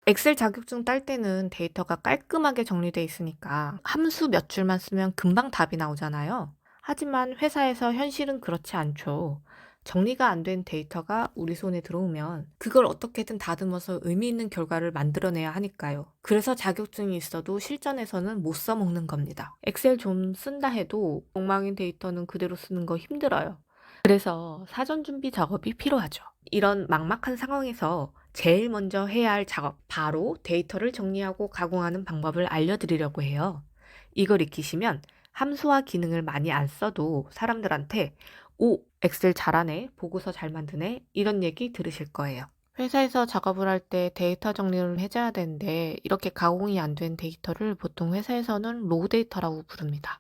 엑셀 자격증 딸 때는 데이터가 깔끔하게 정리돼 있으니까 함수 몇 줄만 쓰면 금방 답이 나오잖아요. 하지만 회사에서 현실은 그렇지 않죠. 정리가 안 된 데이터가 우리 손에 들어오면 그걸 어떻게든 다듬어서 의미 있는 결과를 만들어내야 하니까요. 그래서 자격증이 있어도 실전에서는 못 써먹는 겁니다. 엑셀 좀 쓴다 해도 엉망인 데이터는 그대로 쓰는 거 힘들어요. 그래서 사전 준비 작업이 필요하죠. 이런 막막한 상황에서 제일 먼저 해야 할 작업, 바로 데이터를 정리하고 가공하는 방법을 알려드리려고 해요. 이걸 익히시면 함수와 기능을 많이 안 써도 사람들한테 오, 엑셀 잘하네, 보고서 잘 만드네, 이런 얘기 들으실 거예요. 회사에서 작업을 할 때 데이터 정리를 해줘야 되는데 이렇게 가공이 안 된 데이터를 보통 회사에서는 로우 데이터라고 부릅니다.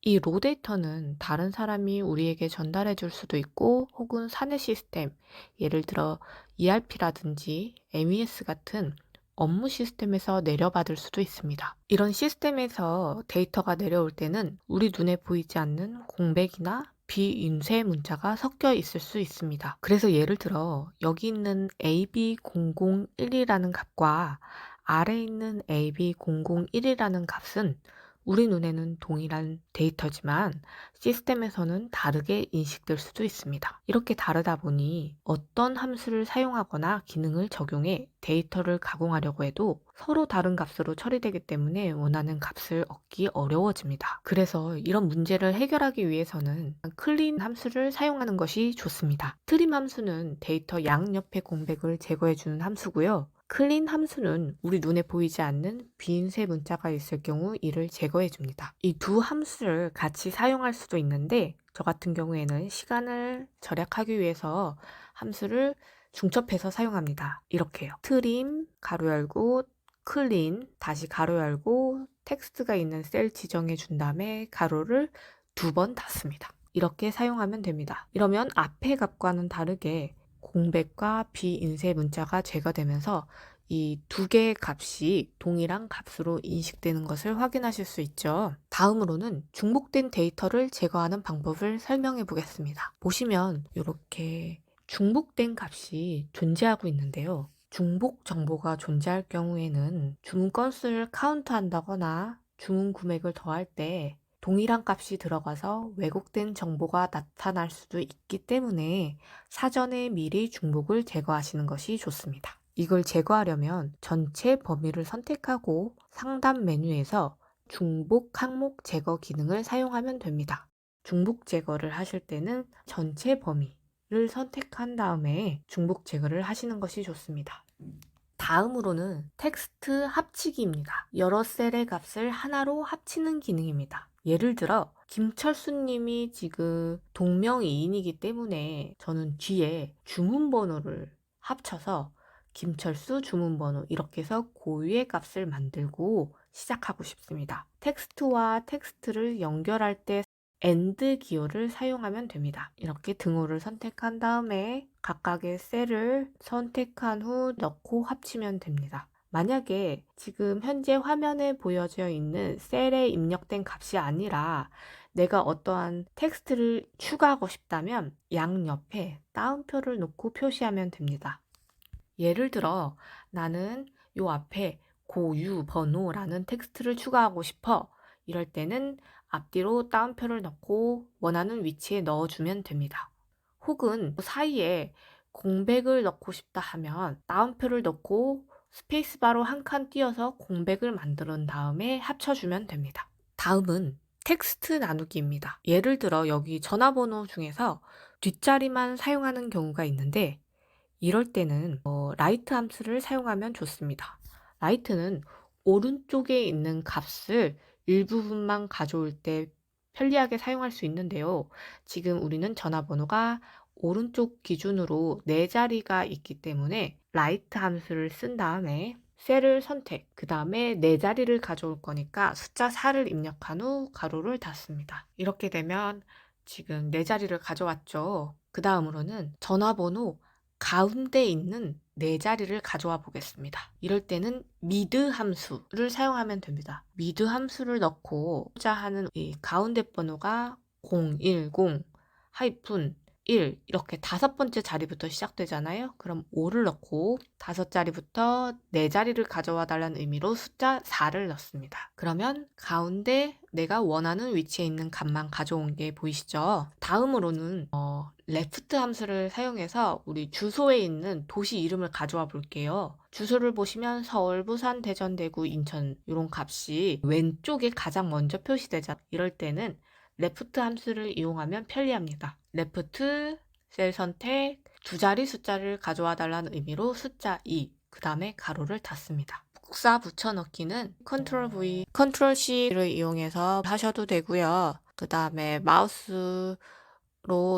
이 로 데이터는 다른 사람이 우리에게 전달해 줄 수도 있고 혹은 사내 시스템, 예를 들어 ERP라든지 MES 같은 업무 시스템에서 내려받을 수도 있습니다. 이런 시스템에서 데이터가 내려올 때는 우리 눈에 보이지 않는 공백이나 비인쇄 문자가 섞여 있을 수 있습니다. 그래서 예를 들어 여기 있는 AB001이라는 값과 아래에 있는 AB001이라는 값은 우리 눈에는 동일한 데이터지만 시스템에서는 다르게 인식될 수도 있습니다. 이렇게 다르다 보니 어떤 함수를 사용하거나 기능을 적용해 데이터를 가공하려고 해도 서로 다른 값으로 처리되기 때문에 원하는 값을 얻기 어려워집니다. 그래서 이런 문제를 해결하기 위해서는 클린 함수를 사용하는 것이 좋습니다. 트림 함수는 데이터 양옆의 공백을 제거해주는 함수고요. 클린 함수는 우리 눈에 보이지 않는 비인쇄 문자가 있을 경우 이를 제거해 줍니다. 이 두 함수를 같이 사용할 수도 있는데 저 같은 경우에는 시간을 절약하기 위해서 함수를 중첩해서 사용합니다. 이렇게요. 트림 가로 열고 클린 다시 가로 열고 텍스트가 있는 셀 지정해 준 다음에 가로를 2번 닫습니다. 이렇게 사용하면 됩니다. 이러면 앞의 값과는 다르게 공백과 비인쇄 문자가 제거되면서 이 두 개의 값이 동일한 값으로 인식되는 것을 확인하실 수 있죠. 다음으로는 중복된 데이터를 제거하는 방법을 설명해 보겠습니다. 보시면 이렇게 중복된 값이 존재하고 있는데요. 중복 정보가 존재할 경우에는 주문 건수를 카운트한다거나 주문 금액을 더할 때 동일한 값이 들어가서 왜곡된 정보가 나타날 수도 있기 때문에 사전에 미리 중복을 제거하시는 것이 좋습니다. 이걸 제거하려면 전체 범위를 선택하고 상단 메뉴에서 중복 항목 제거 기능을 사용하면 됩니다. 중복 제거를 하실 때는 전체 범위를 선택한 다음에 중복 제거를 하시는 것이 좋습니다. 다음으로는 텍스트 합치기입니다. 여러 셀의 값을 하나로 합치는 기능입니다. 예를 들어 김철수님이 지금 동명이인이기 때문에 저는 뒤에 주문번호를 합쳐서 김철수 주문번호 이렇게 해서 고유의 값을 만들고 시작하고 싶습니다. 텍스트와 텍스트를 연결할 때 AND 기호를 사용하면 됩니다. 이렇게 등호를 선택한 다음에 각각의 셀을 선택한 후 넣고 합치면 됩니다. 만약에 지금 현재 화면에 보여져 있는 셀에 입력된 값이 아니라 내가 어떠한 텍스트를 추가하고 싶다면 양옆에 따옴표를 놓고 표시하면 됩니다. 예를 들어 나는 요 앞에 고유 번호라는 텍스트를 추가하고 싶어. 이럴 때는 앞뒤로 따옴표를 넣고 원하는 위치에 넣어주면 됩니다. 혹은 사이에 공백을 넣고 싶다 하면 따옴표를 넣고 스페이스바로 한 칸 띄어서 공백을 만든 다음에 합쳐주면 됩니다. 다음은 텍스트 나누기입니다. 예를 들어 여기 전화번호 중에서 뒷자리만 사용하는 경우가 있는데 이럴 때는 라이트 함수를 사용하면 좋습니다. 라이트는 오른쪽에 있는 값을 일부분만 가져올 때 편리하게 사용할 수 있는데요. 지금 우리는 전화번호가 오른쪽 기준으로 4자리가 있기 때문에 라이트 함수를 쓴 다음에 셀을 선택, 그 다음에 4자리를 가져올 거니까 숫자 4를 입력한 후 가로를 닫습니다. 이렇게 되면 지금 4자리를 가져왔죠. 그 다음으로는 전화번호 가운데 있는 4자리를 가져와 보겠습니다. 이럴 때는 미드 함수를 사용하면 됩니다. 미드 함수를 넣고 하는 이 가운데 번호가 010-1 1 이렇게 5번째 자리부터 시작되잖아요. 그럼 5를 넣고 5자리부터 4자리를 가져와 달라는 의미로 숫자 4를 넣습니다. 그러면 가운데 내가 원하는 위치에 있는 값만 가져온 게 보이시죠? 다음으로는 left 함수를 사용해서 우리 주소에 있는 도시 이름을 가져와 볼게요. 주소를 보시면 서울, 부산, 대전, 대구, 인천 이런 값이 왼쪽에 가장 먼저 표시되잖아요. 이럴 때는 left 함수를 이용하면 편리합니다. left 셀 선택 2자리 숫자를 가져와 달라는 의미로 숫자 2, 그 다음에 가로를 닫습니다. 복사 붙여넣기는 Ctrl V, Ctrl C를 이용해서 하셔도 되고요. 그 다음에 마우스로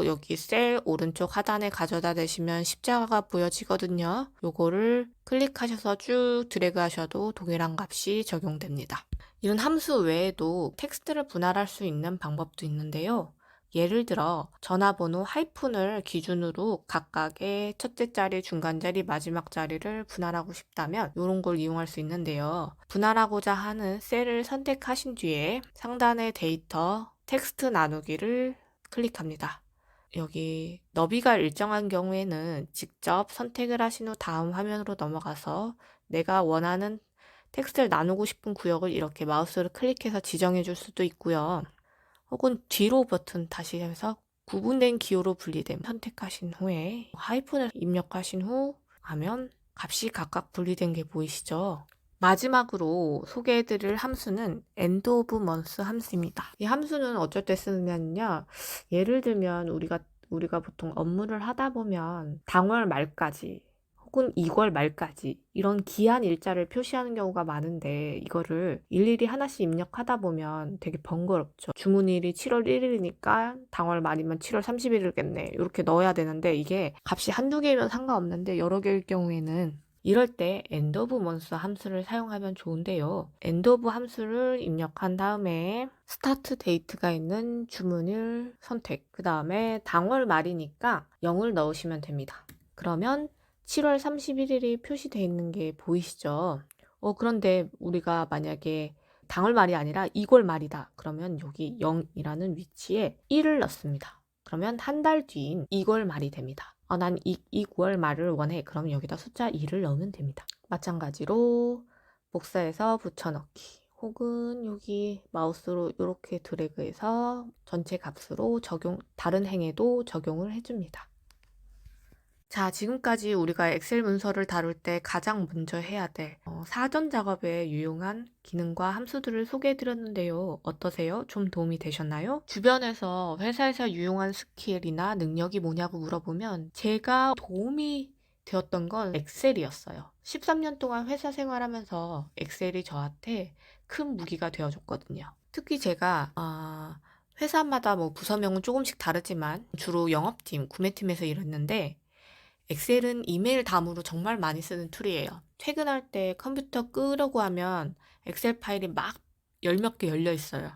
여기 셀 오른쪽 하단에 가져다 대시면 십자가가 보여지거든요. 요거를 클릭하셔서 쭉 드래그 하셔도 동일한 값이 적용됩니다. 이런 함수 외에도 텍스트를 분할할 수 있는 방법도 있는데요. 예를 들어 전화번호 하이픈을 기준으로 각각의 첫째 자리, 중간 자리, 마지막 자리를 분할하고 싶다면 이런 걸 이용할 수 있는데요. 분할하고자 하는 셀을 선택하신 뒤에 상단의 데이터, 텍스트 나누기를 클릭합니다. 여기 너비가 일정한 경우에는 직접 선택을 하신 후 다음 화면으로 넘어가서 내가 원하는 텍스트를 나누고 싶은 구역을 이렇게 마우스를 클릭해서 지정해 줄 수도 있고요. 혹은 뒤로 버튼 다시 해서 구분된 기호로 분리됨 선택하신 후에 하이픈을 입력하신 후 하면 값이 각각 분리된 게 보이시죠? 마지막으로 소개해드릴 함수는 end of month 함수입니다. 이 함수는 어쩔 때 쓰느냐면요. 예를 들면 우리가 보통 업무를 하다 보면 당월 말까지 혹은 2월 말까지 이런 기한 일자를 표시하는 경우가 많은데 이거를 일일이 하나씩 입력하다 보면 되게 번거롭죠. 주문일이 7월 1일이니까 당월 말이면 7월 30일이겠네. 이렇게 넣어야 되는데 이게 값이 한두 개면 상관없는데 여러 개일 경우에는 이럴 때 end of month 함수를 사용하면 좋은데요. end of 함수를 입력한 다음에 start date가 있는 주문일 선택, 그 다음에 당월 말이니까 0을 넣으시면 됩니다. 그러면 7월 31일이 표시되어 있는 게 보이시죠? 그런데 우리가 만약에 당월 말이 아니라 2월 말이다. 그러면 여기 0이라는 위치에 1을 넣습니다. 그러면 한 달 뒤인 2월 말이 됩니다. 난 2월 말을 원해. 그럼 여기다 숫자 2를 넣으면 됩니다. 마찬가지로 복사해서 붙여넣기 혹은 여기 마우스로 이렇게 드래그해서 전체 값으로 다른 행에도 적용을 해줍니다. 자, 지금까지 우리가 엑셀 문서를 다룰 때 가장 먼저 해야 될 사전 작업에 유용한 기능과 함수들을 소개해 드렸는데요. 어떠세요? 좀 도움이 되셨나요? 주변에서 회사에서 유용한 스킬이나 능력이 뭐냐고 물어보면 제가 도움이 되었던 건 엑셀이었어요. 13년 동안 회사 생활하면서 엑셀이 저한테 큰 무기가 되어줬거든요. 특히 제가 회사마다 뭐 부서명은 조금씩 다르지만 주로 영업팀, 구매팀에서 일했는데 엑셀은 이메일 다음으로 정말 많이 쓰는 툴이에요. 퇴근할 때 컴퓨터 끄려고 하면 엑셀 파일이 막 열 몇 개 열려 있어요.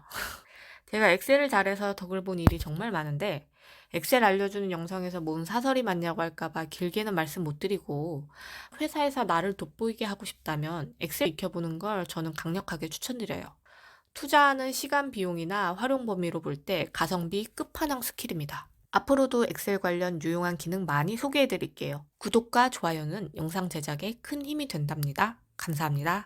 제가 엑셀을 잘해서 덕을 본 일이 정말 많은데 엑셀 알려주는 영상에서 뭔 사설이 맞냐고 할까봐 길게는 말씀 못 드리고 회사에서 나를 돋보이게 하고 싶다면 엑셀 익혀보는 걸 저는 강력하게 추천드려요. 투자하는 시간 비용이나 활용 범위로 볼 때 가성비 끝판왕 스킬입니다. 앞으로도 엑셀 관련 유용한 기능 많이 소개해 드릴게요. 구독과 좋아요는 영상 제작에 큰 힘이 된답니다. 감사합니다.